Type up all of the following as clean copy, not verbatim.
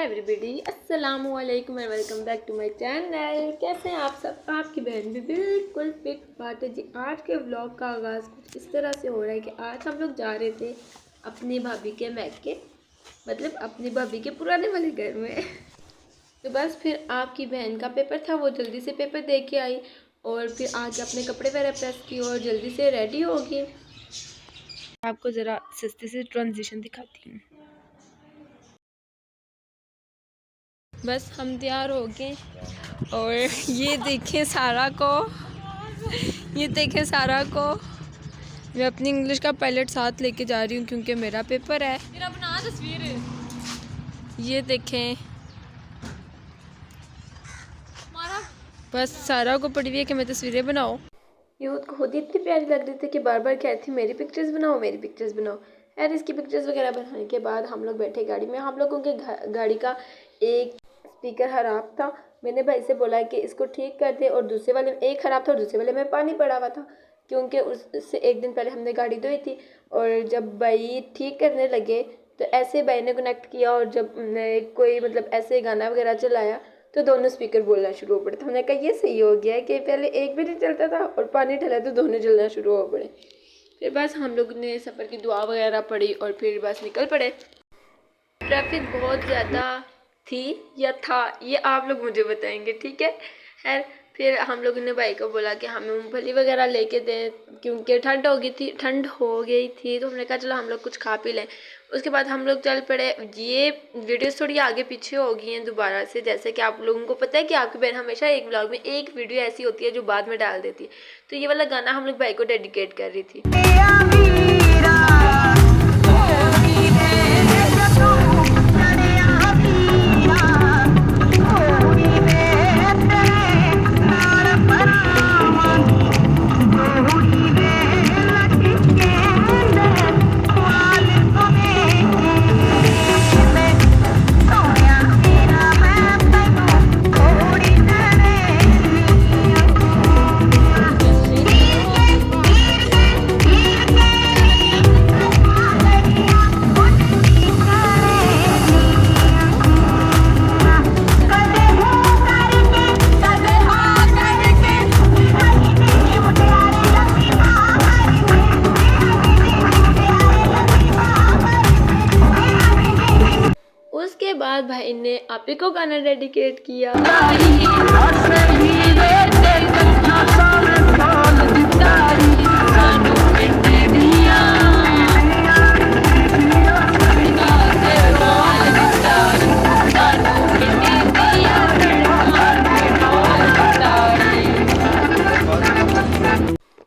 Everybody, अस्सलाम वालेकुम and welcome back to my channel. कैसे हैं आप सब? आपकी बहन भी बिल्कुल फिट बात है जी। आज के व्लॉग का आगाज़ कुछ इस तरह से हो रहा है कि आज हम लोग जा रहे थे अपनी भाभी के मैके, मतलब अपनी भाभी के पुराने वाले घर में। तो बस फिर आपकी बहन का पेपर था, वो जल्दी से पेपर दे के आई और फिर आज अपने कपड़े वगैरह प्रेस किए और जल्दी से रेडी हो गई। आपको ज़रा सस्ते से ट्रांजिशन दिखाती हूँ। बस हम तैयार हो गए और ये देखें सारा को, मैं अपनी इंग्लिश का पायलट साथ लेके जा रही हूँ क्योंकि मेरा पेपर है। मेरा बना तस्वीर, ये देखें। बस सारा को पड़ी हुई है कि मैं तस्वीरें बनाओ। ये खुद ही इतनी प्यारी लग रही थी कि बार बार कहती थी मेरी पिक्चर्स बनाओ, मेरी पिक्चर्स बनाओ। यार इसकी पिक्चर्स वगैरह बनाने के बाद हम लोग बैठे गाड़ी में। हम लोगों के गाड़ी का एक स्पीकर ख़राब था। मैंने भाई से बोला कि इसको ठीक कर दे, और दूसरे वाले में एक ख़राब था और दूसरे वाले में पानी पड़ा हुआ था क्योंकि उससे एक दिन पहले हमने गाड़ी धोई थी। और जब भाई ठीक करने लगे तो ऐसे भाई ने कनेक्ट किया और जब कोई मतलब ऐसे गाना वगैरह चलाया तो दोनों स्पीकर बोलना शुरू हो पड़े। तो हमने कहा ये सही हो गया है कि पहले एक भी नहीं चलता था और पानी डला तो दोनों चलना शुरू हो पड़े। फिर बस हम लोग ने सफ़र की दुआ वगैरह पढ़ी और फिर बस निकल पड़े। ट्रैफिक बहुत ज़्यादा थी या था ये आप लोग मुझे बताएंगे, ठीक है। खैर फिर हम लोगों ने भाई को बोला कि हमें मूंगफली वगैरह लेके दें क्योंकि ठंड हो गई थी। तो हमने कहा चलो हम लोग कुछ खा पी लें। उसके बाद हम लोग चल पड़े। ये वीडियोस थोड़ी आगे पीछे हो गई हैं दोबारा से, जैसे कि आप लोगों को पता है कि आपकी बहन हमेशा एक व्लॉग में एक वीडियो ऐसी होती है जो बाद में डाल देती है। तो ये वाला गाना हम लोग भाई को डेडिकेट कर रही थी। उसके बाद भाई ने आपी को गाना डेडिकेट किया।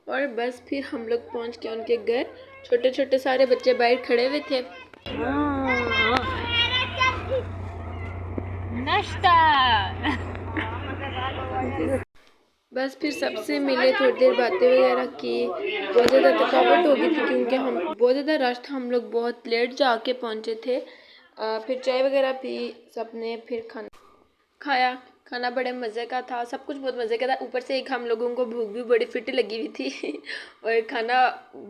और बस फिर हम लोग पहुंच के उनके घर। छोटे छोटे सारे बच्चे बाहर खड़े हुए थे। बस फिर सबसे मिले, थोड़ी देर बातें वगैरह की। बहुत ज़्यादा थकावट हो गई थी क्योंकि हम बहुत ज़्यादा रश था, हम लोग बहुत लेट जाके पहुँचे थे। फिर चाय वगैरह पी सबने, फिर खाना खाया। खाना बड़े मज़े का था, सब कुछ बहुत मज़े का था। ऊपर से एक हम लोगों को भूख भी बड़ी फिट लगी हुई थी। और खाना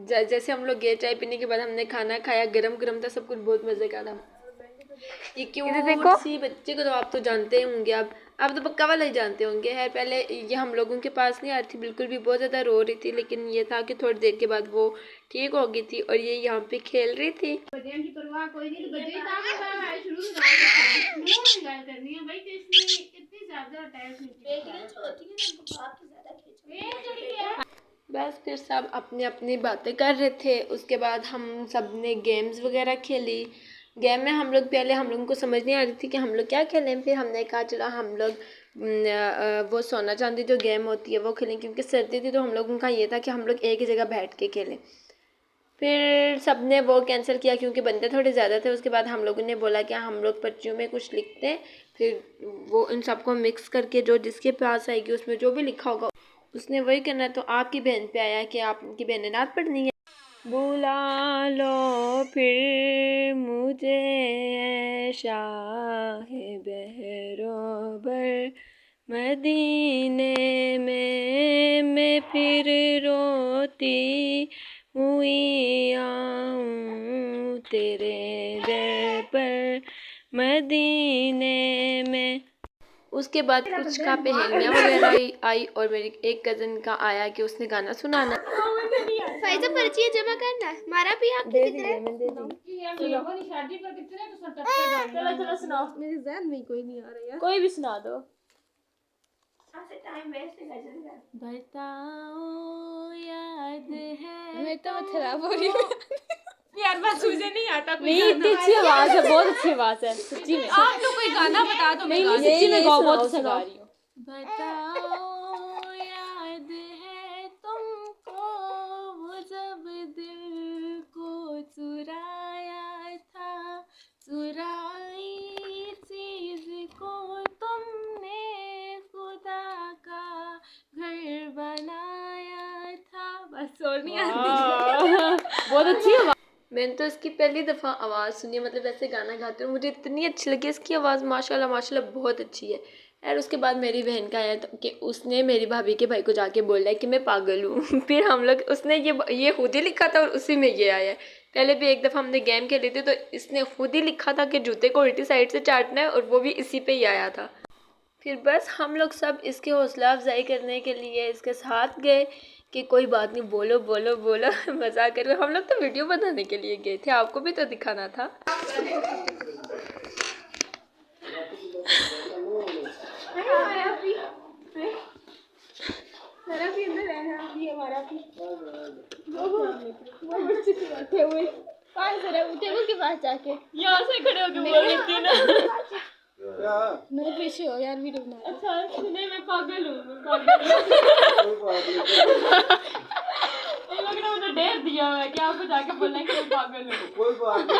जैसे हम लोग गए चाय पीने के बाद हमने खाना खाया, गरम गरम था, सब कुछ बहुत मज़े का था। ये क्यों सी बच्चे को तो आप तो जानते होंगे, आप तो पक्का वाला ही जानते होंगे। है पहले ये हम लोगों के पास नहीं आ रही थी बिल्कुल भी, बहुत ज़्यादा रो रही थी, लेकिन ये था कि थोड़ी देर के बाद वो ठीक हो गई थी और ये यहाँ पे खेल रही थी। बस फिर सब अपनी अपनी बातें कर रहे थे। उसके बाद हम सब ने गेम्स वगैरह खेली। गेम में हम लोगों को समझ नहीं आ रही थी कि हम लोग क्या खेलें। फिर हमने कहा चलो हम लोग वो सोना चांदी जो गेम होती है वो खेलें, क्योंकि सर्दी थी तो हम लोगों का ये था कि हम लोग एक ही जगह बैठ के खेलें। फिर सब ने वो कैंसिल किया क्योंकि बंदे थोड़े ज़्यादा थे। उसके बाद हम लोगों ने बोला कि हम लोग पर्चियों में कुछ लिखते हैं, फिर वो इन सबको मिक्स करके जो जिसके पास आएगी उसमें जो भी लिखा होगा उसने वही करना है। तो आपकी बहन पे आया कि आपकी बहन ने नात पढ़नी है। बुला लो फिर मुझे शाहे बहरोबर, मदीने में मैं फिर रोती हुई आऊं तेरे दर पर, मदीने में। उसके बाद कुछ का पहेलियाँ वगैरह आई और मेरी एक कज़न का आया कि उसने गाना सुनाना। फायदा पर्ची जमा करना मारा भी आप दे दिए मैंने दे दी। चलो सुनाओ। मेरे ज़हन में कोई नहीं आ रहा यार। कोई भी सुना दो। बताओ याद है। मैं तो खराब हो रही हूँ यार, बस मुझे नहीं आता कोई नहीं, इतनी अच्छी आवाज है, बहुत अच्छी आवाज है सच्ची में। आप तो कोई गाना बता दो। नहीं नहीं सच्ची में गाओ, बहुत अच्छा गा रही हो। बताओ याद है तुमको वो जब दिल को चुराया था, चुराई चीज को तुमने खुदा का घर बनाया था। बस और नहीं आती। बहुत अच्छी आवाज। मैंने तो इसकी पहली दफ़ा आवाज़ सुनी, मतलब ऐसे गाना गाते हुए मुझे इतनी अच्छी लगी इसकी आवाज़, माशाल्लाह माशाल्लाह बहुत अच्छी है। और उसके बाद मेरी बहन का आया तो कि उसने मेरी भाभी के भाई को जाके बोला है कि मैं पागल हूँ। फिर हम लोग, उसने ये खुद ही लिखा था और उसी में ये आया है। पहले भी एक दफ़ा हमने गेम खेली थी तो इसने खुद ही लिखा था कि जूते को उल्टी साइड से चाटना है, और वो भी इसी पे ही आया था। फिर बस हम लोग सब इसकी हौसला अफजाई करने के लिए इसके साथ गए कि कोई बात नहीं, बोलो बोलो बोलो। मज़ाक कर रहे। हम लोग तो वीडियो बनाने के लिए गए थे, आपको भी तो दिखाना था। टेबल के पास जाके यहाँ से खड़े होके बोल लेती हूँ ना। मैं पीछे हो यार, वीडियो बना। अच्छा सुने, मैं पागल हूँ, मैं पागल हूँ। मुझे डेर दिया हुआ है कि आपको जाके बोलना है कि मैं पागल हूँ। कोई बात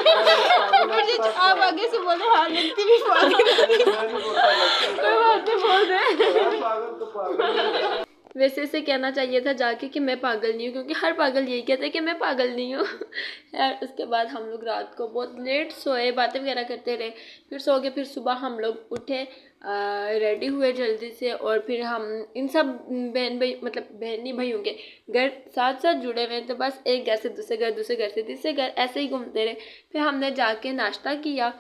नहीं, आप आगे से बोले हाँ लगती भी पागल। कोई बात नहीं, बोल दे। पागल तो पागल। वैसे इसे कहना चाहिए था जाके कि मैं पागल नहीं हूँ, क्योंकि हर पागल यही कहते हैं कि मैं पागल नहीं हूँ। यार उसके बाद हम लोग रात को बहुत लेट सोए, बातें वगैरह करते रहे, फिर सो गए। फिर सुबह हम लोग उठे, रेडी हुए जल्दी से, और फिर हम इन सब बहन भाई, मतलब बहनी भाइयों के घर साथ साथ जुड़े हुए हैं, तो बस एक घर से दूसरे घर, दूसरे घर से तीसरे घर, ऐसे ही घूमते रहे। फिर हमने जाके नाश्ता किया,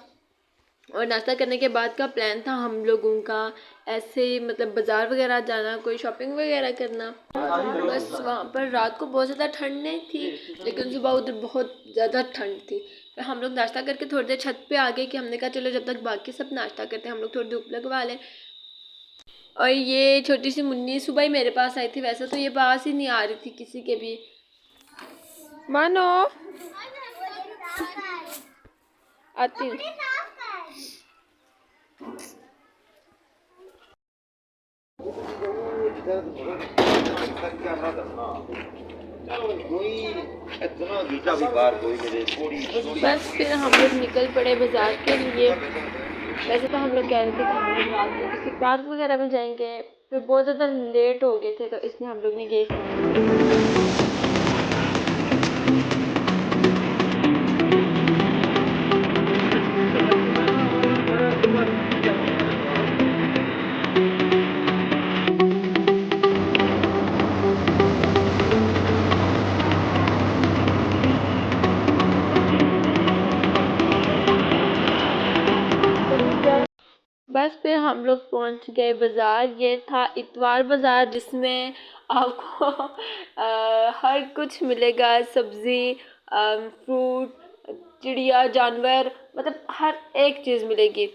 और नाश्ता करने के बाद का प्लान था हम लोगों का ऐसे मतलब बाज़ार वगैरह जाना, कोई शॉपिंग वगैरह करना। बस वहाँ पर रात को बहुत ज़्यादा ठंड नहीं थी, लेकिन सुबह उधर बहुत ज़्यादा ठंड थी। फिर हम लोग नाश्ता करके थोड़ी देर छत पे आ गए कि हमने कहा चलो जब तक बाकी सब नाश्ता करते हैं हम लोग थोड़ी धूप लगवा लें। और ये छोटी सी मुन्नी सुबह ही मेरे पास आई थी, वैसे तो ये पास ही नहीं आ रही थी किसी के भी। मानो आती हूँ। बस फिर हम लोग निकल पड़े बाज़ार के लिए। वैसे तो हम लोग कह रहे थे कि हम लोग रात में किसी पार्क वगैरह में जाएंगे, फिर बहुत ज़्यादा लेट हो गए थे तो इसलिए हम लोग नहीं गए। बस फिर हम लोग पहुंच गए बाज़ार। ये था इतवार बाज़ार, जिसमें आपको हर कुछ मिलेगा, सब्ज़ी, फ्रूट, चिड़िया, जानवर, मतलब हर एक चीज़ मिलेगी।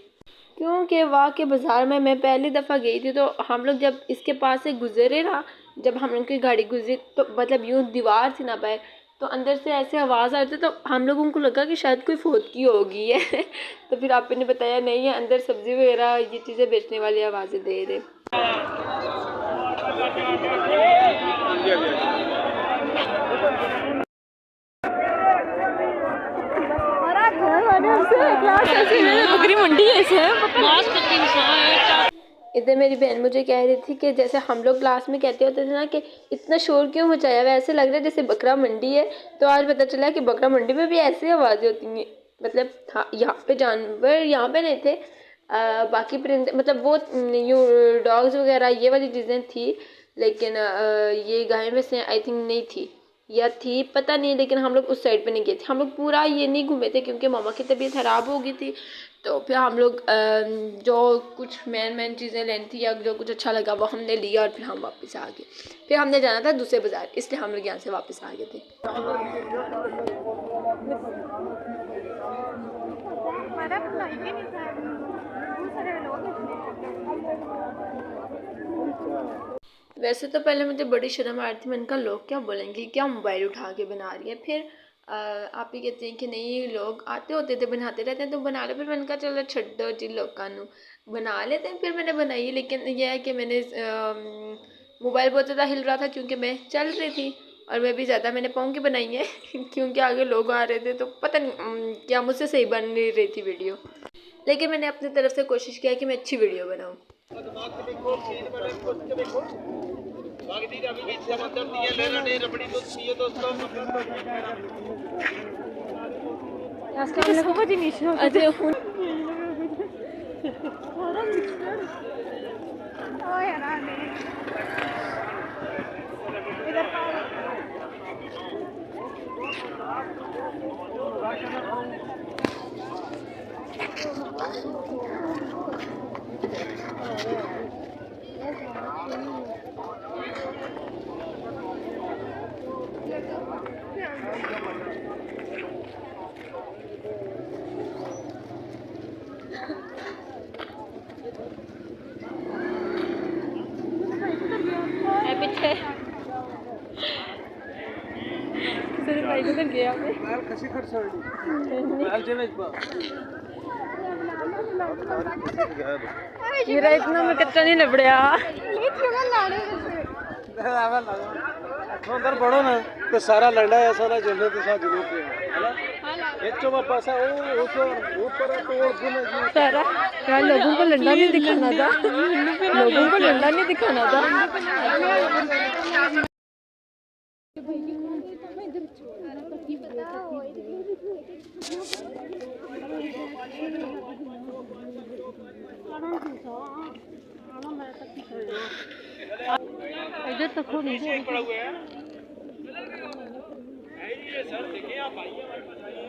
क्योंकि वहाँ के बाज़ार में मैं पहली दफ़ा गई थी, तो हम लोग जब इसके पास से गुज़रे ना, जब हम लोग की गाड़ी गुजरी तो मतलब यूँ दीवार थी ना पाए, तो अंदर से ऐसे आवाज़ आ रही थी, तो हम लोगों को लगा कि शायद कोई फौतगी होगी है। तो फिर आपने बताया नहीं है, अंदर सब्ज़ी वगैरह ये चीज़ें बेचने वाली आवाज़ें दे रहे। बकरी मंडी इधर मेरी बहन मुझे कह रही थी कि जैसे हम लोग क्लास में कहते होते थे ना कि इतना शोर क्यों मचाया हुआ, ऐसे लग रहा है जैसे बकरा मंडी है। तो आज पता चला कि बकरा मंडी में भी ऐसी आवाज़ें होती हैं। मतलब हाँ, यहाँ पे जानवर यहाँ पे नहीं थे, बाकी परिंदे मतलब वो यूँ डॉग्स वगैरह ये वाली चीज़ें थी, लेकिन ये गाय में से आई थिंक नहीं थी। या थी पता नहीं, लेकिन हम लोग उस साइड पे नहीं गए थे। हम लोग पूरा ये नहीं घूमे थे क्योंकि मामा की तबीयत ख़राब हो गई थी। तो फिर हम लोग जो कुछ मेन चीज़ें लेनी थी या जो कुछ अच्छा लगा वो हमने लिया और फिर हम वापस आ गए। फिर हमने जाना था दूसरे बाज़ार, इसलिए हम लोग यहाँ से वापस आ गए थे। वैसे तो पहले मुझे बड़ी शर्म आ रही थी, मैंने कहा लोग क्या बोलेंगे, क्या मोबाइल उठा के बना रही है। फिर आप ही कहते हैं कि नहीं लोग आते होते थे बनाते रहते हैं तो बना ले। फिर मैंने कहा चलो छड्डो जी लोगों नू बना लेते हैं। फिर मैंने बनाई, लेकिन यह है कि मैंने मोबाइल बहुत ज़्यादा हिल रहा था क्योंकि मैं चल रही थी और मैं भी ज़्यादा मैंने पाँव की बनाई है क्योंकि आगे लोग आ रहे थे तो पता नहीं क्या मुझसे सही बन नहीं रही थी वीडियो। लेकिन मैंने अपनी तरफ से कोशिश किया कि मैं अच्छी वीडियो बनाऊँ। पीछे भाई को गया कशी खर्च इतना में कच्चा नहीं लबड़िया अंदर बढ़ो ना तो सारा लंडा ऐसा ना जल्दी तो साथ जरूर पासा ऊपर सारा यार लोगों को लंडा नहीं दिखाना था, लोगों को लंडा नहीं दिखाना था। इधर तक हो नहीं सर देखिए आप आइए हमारे पास आइए।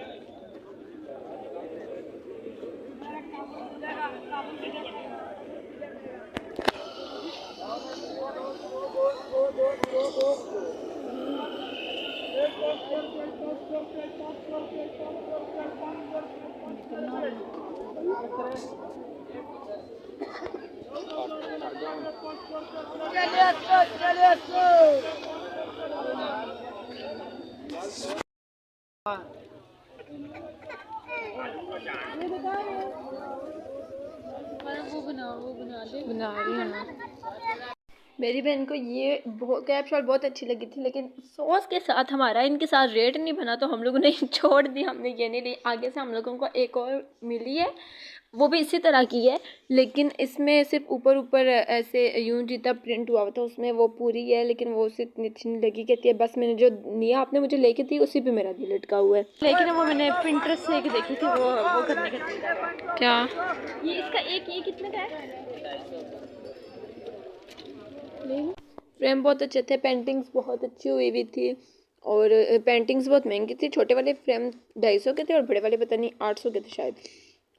बना रही हूँ। मेरी बहन को ये कैप शॉल बहुत अच्छी लगी थी, लेकिन सॉस के साथ हमारा इनके साथ रेट नहीं बना तो हम लोगों ने छोड़ दी, हमने ये नहीं ली। आगे से हम लोगों को एक और मिली है, वो भी इसी तरह की है, लेकिन इसमें सिर्फ ऊपर ऐसे यूं जीता प्रिंट हुआ था, उसमें वो पूरी है, लेकिन वो उसे इतनी अच्छी नहीं लगी। कहती है बस मैंने जो निया आपने मुझे लेके थी उसी पे मेरा दिल लटका हुआ है। लेकिन वो मैंने पिंटरेस्ट से देखी थी, वो करने का क्या ये इसका एक ये कितने का है? फ्रेम बहुत अच्छे थे, पेंटिंग्स बहुत अच्छी हुई हुई थी और पेंटिंग्स बहुत महंगी थी। छोटे वाले फ्रेम 250 के थे और बड़े वाले पता नहीं 800 के थे शायद।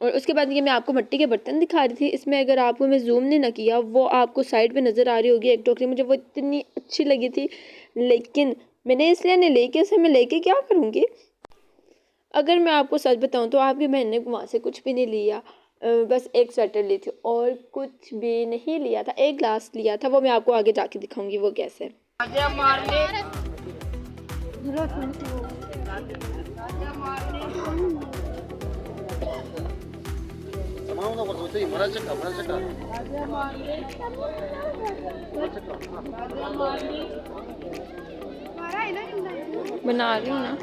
और उसके बाद ये मैं आपको मिट्टी के बर्तन दिखा रही थी। इसमें अगर आपको मैं जूम नहीं ना किया, वो आपको साइड पे नज़र आ रही होगी एक टोकरी, मुझे वो इतनी अच्छी लगी थी, लेकिन मैंने इसलिए नहीं लेके, इसे मैं लेके क्या करूँगी। अगर मैं आपको सच बताऊँ तो आपकी बहन ने वहाँ से कुछ भी नहीं लिया, बस एक स्वेटर ली थी और कुछ भी नहीं लिया था। एक ग्लास लिया था, वो मैं आपको आगे जाके दिखाऊंगी वो कैसे। बना रही हूँ ना।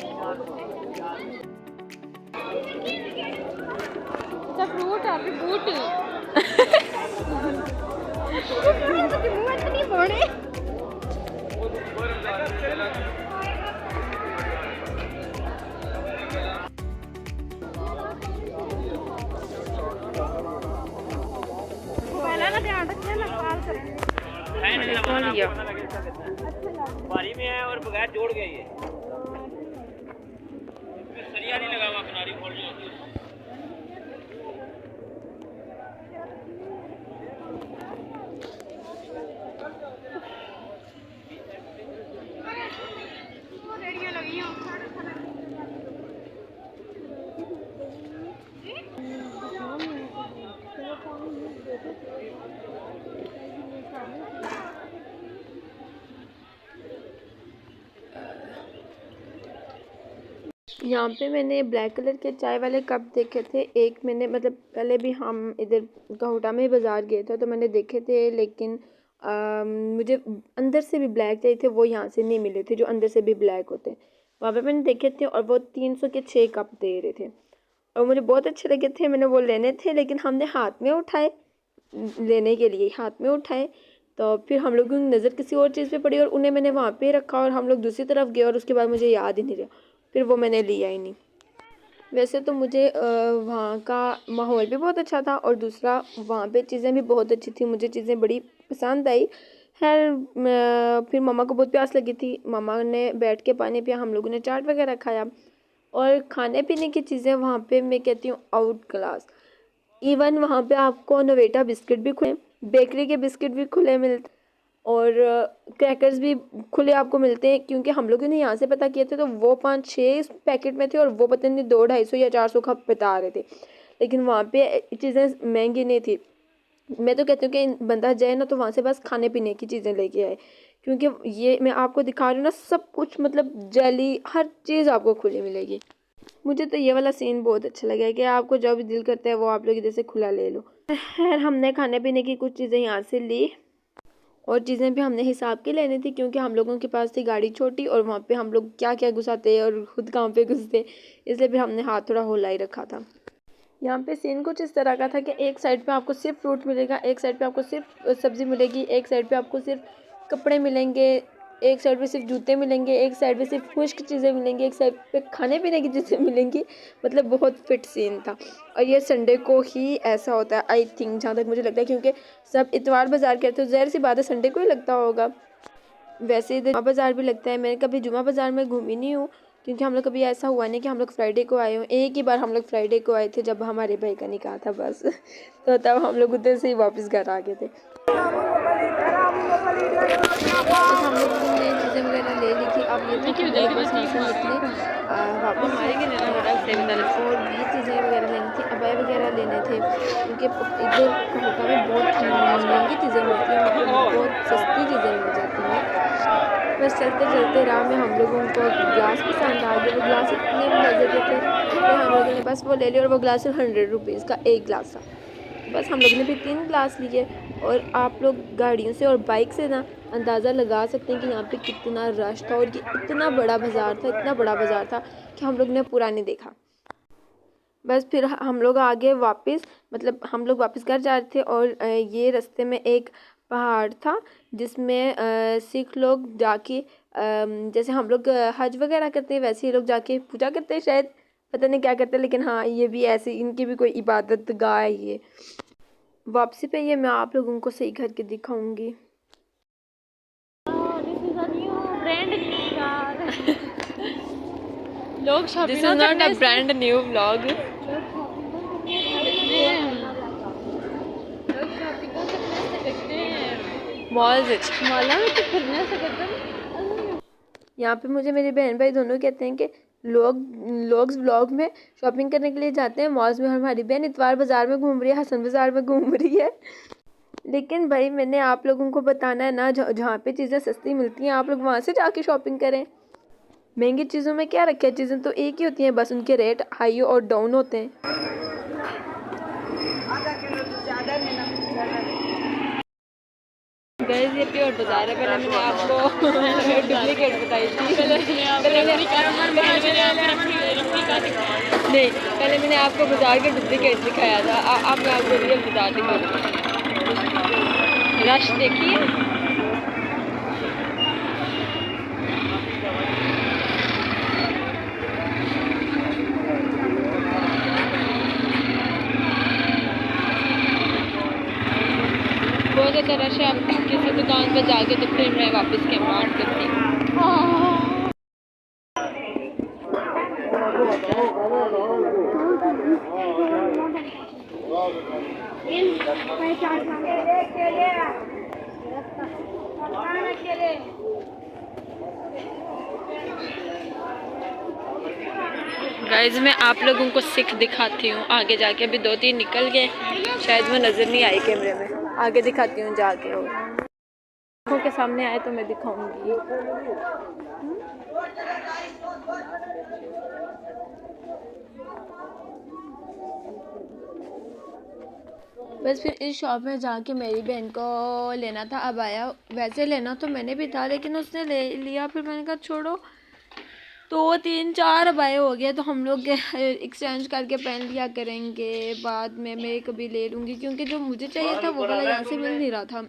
फ्रूट है बूट ध्यान रखना, कॉल करेंगे। बारी में है और बगैर जोड़ गया ये। इसमें सरिया नहीं लगा हुआ, किनारी खोल जो होती है। यहाँ पे मैंने ब्लैक कलर के चाय वाले कप देखे थे। एक मैंने मतलब पहले भी हम इधर गहुटा में बाज़ार गए थे तो मैंने देखे थे, लेकिन मुझे अंदर से भी ब्लैक चाहिए थे, वो यहाँ से नहीं मिले थे जो अंदर से भी ब्लैक होते हैं। वहाँ पे मैंने देखे थे और वो 300 के 6 कप दे रहे थे और मुझे बहुत अच्छे लगे थे। मैंने वो लेने थे, लेकिन हमने हाथ में उठाए लेने के लिए, हाथ में उठाए तो फिर हम लोगों की नज़र किसी और चीज़ पे पड़ी और उन्हें मैंने वहाँ पे रखा और हम लोग दूसरी तरफ गए और उसके बाद मुझे याद ही नहीं रहा, फिर वो मैंने लिया ही नहीं। वैसे तो मुझे वहाँ का माहौल भी बहुत अच्छा था और दूसरा वहाँ पे चीज़ें भी बहुत अच्छी थी, मुझे चीज़ें बड़ी पसंद आई। खैर फिर मम्मा को बहुत प्यास लगी थी, मम्मा ने बैठ के पानी पिया, हम लोगों ने चाट वगैरह खाया और खाने पीने की चीज़ें वहाँ पे मैं कहती हूँ आउट क्लास। इवन वहाँ पे आपको नोवेटा बिस्किट भी खुले, बेकरी के बिस्किट भी खुले मिलते और क्रैकर्स भी खुले आपको मिलते हैं, क्योंकि हम लोगों ने यहाँ से पता किए थे तो वो 5-6 पैकेट में थे और वो पता नहीं 200-250 या 400 का बता रहे थे, लेकिन वहाँ पे चीज़ें महंगी नहीं थी। मैं तो कहती हूँ कि बंदा जाए ना तो वहाँ से बस खाने पीने की चीज़ें लेके आए, क्योंकि ये मैं आपको दिखा रही हूँ ना सब कुछ, मतलब जेली हर चीज़ आपको खुली मिलेगी। मुझे तो ये वाला सीन बहुत अच्छा लगा है कि आपको जो भी दिल करता है वो आप लोग इधर से खुला ले लो। खैर हमने खाने पीने की कुछ चीज़ें यहाँ से ली और चीज़ें भी हमने हिसाब की लेनी थी, क्योंकि हम लोगों के पास थी गाड़ी छोटी और वहाँ पे हम लोग क्या क्या घुसाते और खुद कहाँ पे घुसते, इसलिए फिर हमने हाथ थोड़ा होला ही रखा था। यहाँ पे सीन कुछ इस तरह का था कि एक साइड पे आपको सिर्फ फ्रूट मिलेगा, एक साइड पे आपको सिर्फ सब्ज़ी मिलेगी, एक साइड पे आपको सिर्फ कपड़े मिलेंगे, एक साइड पे सिर्फ जूते मिलेंगे, एक साइड पे सिर्फ खुश्क चीज़ें मिलेंगी, एक साइड पे खाने पीने की चीज़ें मिलेंगी। मतलब बहुत फिट सीन था और ये संडे को ही ऐसा होता है आई थिंक, जहाँ तक मुझे लगता है, क्योंकि सब इतवार बाज़ार कहते हो, ज़ाहिर सी बात है संडे को ही लगता होगा। वैसे इधर जुमा बाज़ार भी लगता है, मैं कभी जुमा बाज़ार में घूमी नहीं हूँ, क्योंकि हम लोग कभी ऐसा हुआ नहीं कि हम लोग फ्राइडे को आए हों। एक ही बार हम लोग फ्राइडे को आए थे जब हमारे भाई का निकाह था बस तो तब हम लोग उधर से ही वापस घर आ गए थे। बस हम लोग ने चीज़ें वगैरह ले ली थी। अब ये था कि बस यहाँ से निकले वापस और ये चीज़ें वगैरह लेनी थी, अबाई वगैरह लेने थे, क्योंकि इधर कोटा में बहुत महंगी चीज़ें मिलती हैं, मतलब बहुत सस्ती चीज़ें मिल जाती हैं। बस चलते चलते राह में हम लोगों को ग्लास पसंद आ गए। वो ग्लास इतने मज़े के थे कि हम लोगों ने बस वो ले लिया और वो ग्लास सिर्फ 100 रुपीज़ का एक ग्लास था। बस हम लोगों ने भी 3 ग्लास लिए और आप लोग गाड़ियों से और बाइक से ना अंदाज़ा लगा सकते हैं कि यहाँ पे कितना रश था और ये इतना बड़ा बाज़ार था, इतना बड़ा बाज़ार था कि हम लोग ने पूरा नहीं देखा। बस फिर हम लोग आगे वापस, मतलब हम लोग वापस घर जा रहे थे और ये रास्ते में एक पहाड़ था जिसमें सिख लोग जाके जैसे हम लोग हज वगैरह करते हैं वैसे ही लोग जाके पूजा करते हैं, शायद पता नहीं क्या करते हैं, लेकिन हाँ ये भी ऐसे इनकी भी कोई इबादत गाह है ये। वापसी पे ये मैं आप लोगों को सही करके दिखाऊंगी। लोग shopping this is not a brand new vlog. यहाँ पे मुझे मेरी बहन भाई दोनों कहते हैं कि लोग व्लॉग में शॉपिंग करने के लिए जाते हैं मॉल्स में, और हमारी बहन इतवार बाज़ार में घूम रही है, हसन बाज़ार में घूम रही है। लेकिन भाई मैंने आप लोगों को बताना है ना, जहाँ पे चीज़ें सस्ती मिलती हैं आप लोग वहाँ से जाके शॉपिंग करें। महंगी चीज़ों में क्या रखा है, चीज़ें तो एक ही होती हैं, बस उनके रेट हाई और डाउन होते हैं। गाइस ये प्योर बाजार है, पहले मैंने आपको डुप्लीकेट बताई थी। नहीं पहले मैंने आपको बाजार के डुप्लीकेट दिखाया था, अब मैं आपको रियल बाजार दिखाऊंगी। रश देखिए, बहुत ज़्यादा रश है। आप किसी दुकान पर जाके तो फिर मैं वापस कैमरा ऑन करती हूँ। गाइज मैं आप लोगों को सिख दिखाती हूँ आगे जाके। अभी 2-3 निकल गए, शायद वो नज़र नहीं आई कैमरे में। आगे दिखाती हूँ जाके, और आँखों के सामने आए तो मैं दिखाऊंगी। बस फिर इस शॉप में जाके मेरी बहन को लेना था अबाया। वैसे लेना तो मैंने भी था, लेकिन उसने ले लिया। फिर मैंने कहा छोड़ो, 2-3-4 अबाए हो गए तो हम लोग एक्सचेंज करके पहन लिया करेंगे। बाद में मैं कभी ले लूँगी, क्योंकि जो मुझे चाहिए था वो वाला यहाँ से मिल नहीं रहा था।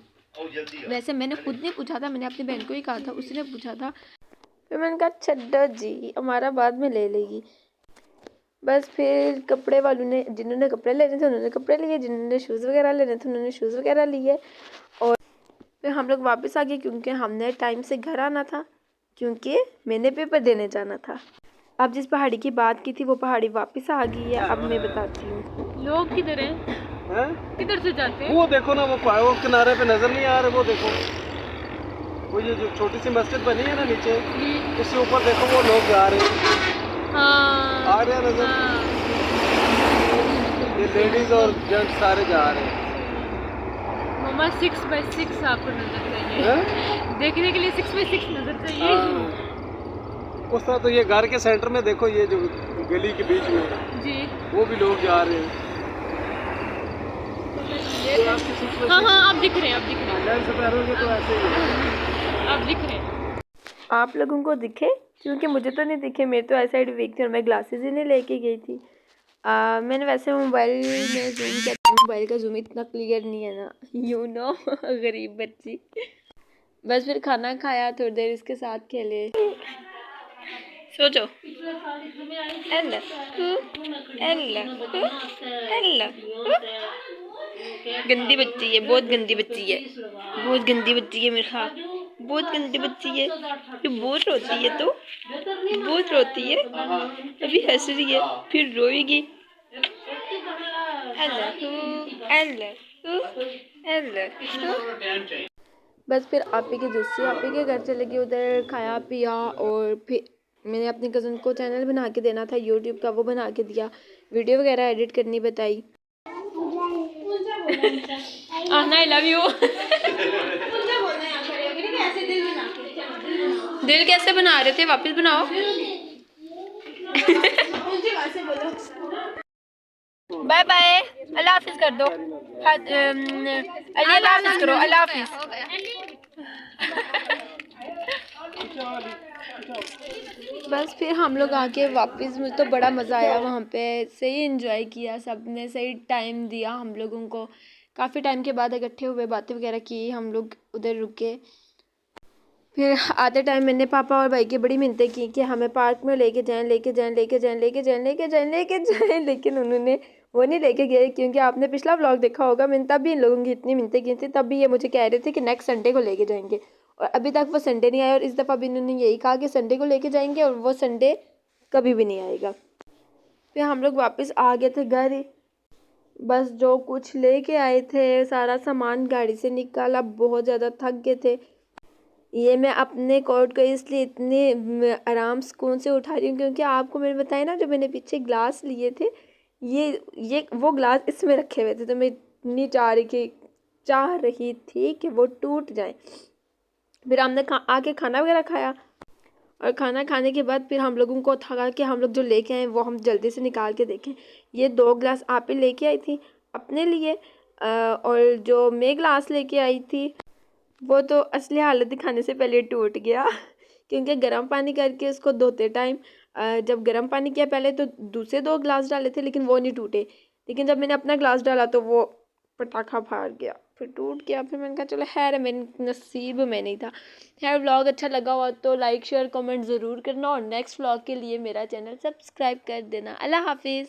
वैसे मैंने खुद नहीं पूछा था, मैंने अपनी बहन को ही कहा था, उसने पूछा था। फिर मैंने कहा छड्डो जी, हमारा बाद में ले लेगी। बस फिर कपड़े वालों ने, जिन्होंने कपड़े लेने थे उन्होंने कपड़े लिए, जिन्होंने शूज़ वगैरह लेने थे उन्होंने शूज़ वगैरह लिए। और फिर हम लोग वापस आ गए, क्योंकि हमने टाइम से घर आना था, क्योंकि मैंने पेपर देने जाना था। अब जिस पहाड़ी की बात की थी वो पहाड़ी वापस आ गई है। अब मैं बताती हूँ लोग किधर हैं? किधर से जाते हैं? वो देखो ना, वो पहाड़ों के किनारे पे नजर नहीं आ रहे, वो देखो, वो ये जो छोटी सी मस्जिद बनी है ना नीचे, उसके ऊपर देखो वो लोग जा रहे हैं। हाँ, आ रहे हैं नजर? ये लेडीज और जेंट्स सारे जा रहे हैं। मामा 6x6 आपको नजर चाहिए। देखने के लिए 6x6 नजर चाहिए। उस तरह तो ये घर के सेंटर में देखो, ये जो गली के बीच में जी, वो भी लोग जा रहे हैं। हाँ हाँ, आप दिख रहे हैं, आप दिख रहे हैं, से पैरोगे तो ऐसे ही है। आप दिख रहे हैं। आप लोगों को दिखे, क्योंकि मुझे तो नहीं दिखे। मैं तो ऐसा साइड वीक थी और मैं ग्लासेस ही नहीं लेके गई थी। मैंने वैसे मोबाइल में जूम किया, मोबाइल का जूम इतना क्लियर नहीं है ना, यू नो गरीब बच्ची। बस फिर खाना खाया, थोड़ी देर इसके साथ खेले। सो जाओ। एल्ला एल्ला एल्ला, गंदी बच्ची है, बहुत गंदी बच्ची है, बहुत गंदी बच्ची है मेरे ख्याल, बहुत गंदी बच्ची है। ये बहुत रोती है, तो बहुत रोती है। अभी हंस रही है फिर रोएगी। एल्ला एल्ला एल्ला। बस फिर आपी के जस्सी आपी के घर चले गए, उधर खाया पिया। और फिर मैंने अपनी कज़न को चैनल बना के देना था यूट्यूब का, वो बना के दिया। वीडियो वगैरह एडिट करनी बताई। आना, आई लव यू। दिल कैसे बना रहे थे, वापस बनाओ। बाय बाय, अल्लाह हाफिज कर दो। अल्लाह हाफिज करो, अल्लाह हाफिज। बस फिर हम लोग आके वापस, मुझे तो बड़ा मज़ा आया वहाँ पे। सही एंजॉय किया, सब ने सही टाइम दिया हम लोगों को। काफ़ी टाइम के बाद इकट्ठे हुए, बातें वगैरह की, हम लोग उधर रुके। फिर आते टाइम मैंने पापा और भाई की बड़ी मिन्नतें की कि हमें पार्क में लेके जाएं, लेके जाएं, लेके जाएं, लेके जाएं, लेके जाएं, लेके जाएं, लेकिन उन्होंने वो नहीं लेके गए। क्योंकि आपने पिछला व्लॉग देखा होगा, मैंने तब भी इन लोगों की इतनी मिन्नतें की थी, तब भी ये मुझे कह रहे थे कि नेक्स्ट संडे को लेके जाएंगे, और अभी तक वो संडे नहीं आया। और इस दफ़ा भी इन्होंने यही कहा कि संडे को लेके जाएंगे, और वो संडे कभी भी नहीं आएगा। फिर हम लोग वापस आ गए थे घर। बस जो कुछ लेके आए थे सारा सामान गाड़ी से निकाला, बहुत ज़्यादा थक गए थे। ये मैं अपने कोट को इसलिए इतने आराम सुकून से उठा रही हूँ, क्योंकि आपको मैंने बताया ना, जो मैंने पीछे ग्लास लिए थे, ये वो ग्लास इसमें रखे हुए थे, तो मैं इतनी चाह रही थी कि वो टूट जाए। फिर हमने आके खाना वगैरह खाया, और खाना खाने के बाद फिर हम लोगों को था कि हम लोग जो लेके आए वो हम जल्दी से निकाल के देखें। ये 2 ग्लास आप ही लेके आई थी अपने लिए, और जो मैं ग्लास लेके आई थी वो तो असली हालत दिखाने से पहले टूट गया। क्योंकि गर्म पानी करके उसको धोते टाइम, जब गर्म पानी किया पहले तो दूसरे 2 ग्लास डाले थे, लेकिन वो नहीं टूटे। लेकिन जब मैंने अपना ग्लास डाला तो वो पटाखा फाड़ गया, फिर टूट गया। फिर मैंने कहा चलो खैर, मेरे नसीब में नहीं था। खैर व्लॉग अच्छा लगा हुआ तो लाइक शेयर कमेंट ज़रूर करना, और नेक्स्ट व्लॉग के लिए मेरा चैनल सब्सक्राइब कर देना। अल्लाह हाफिज़।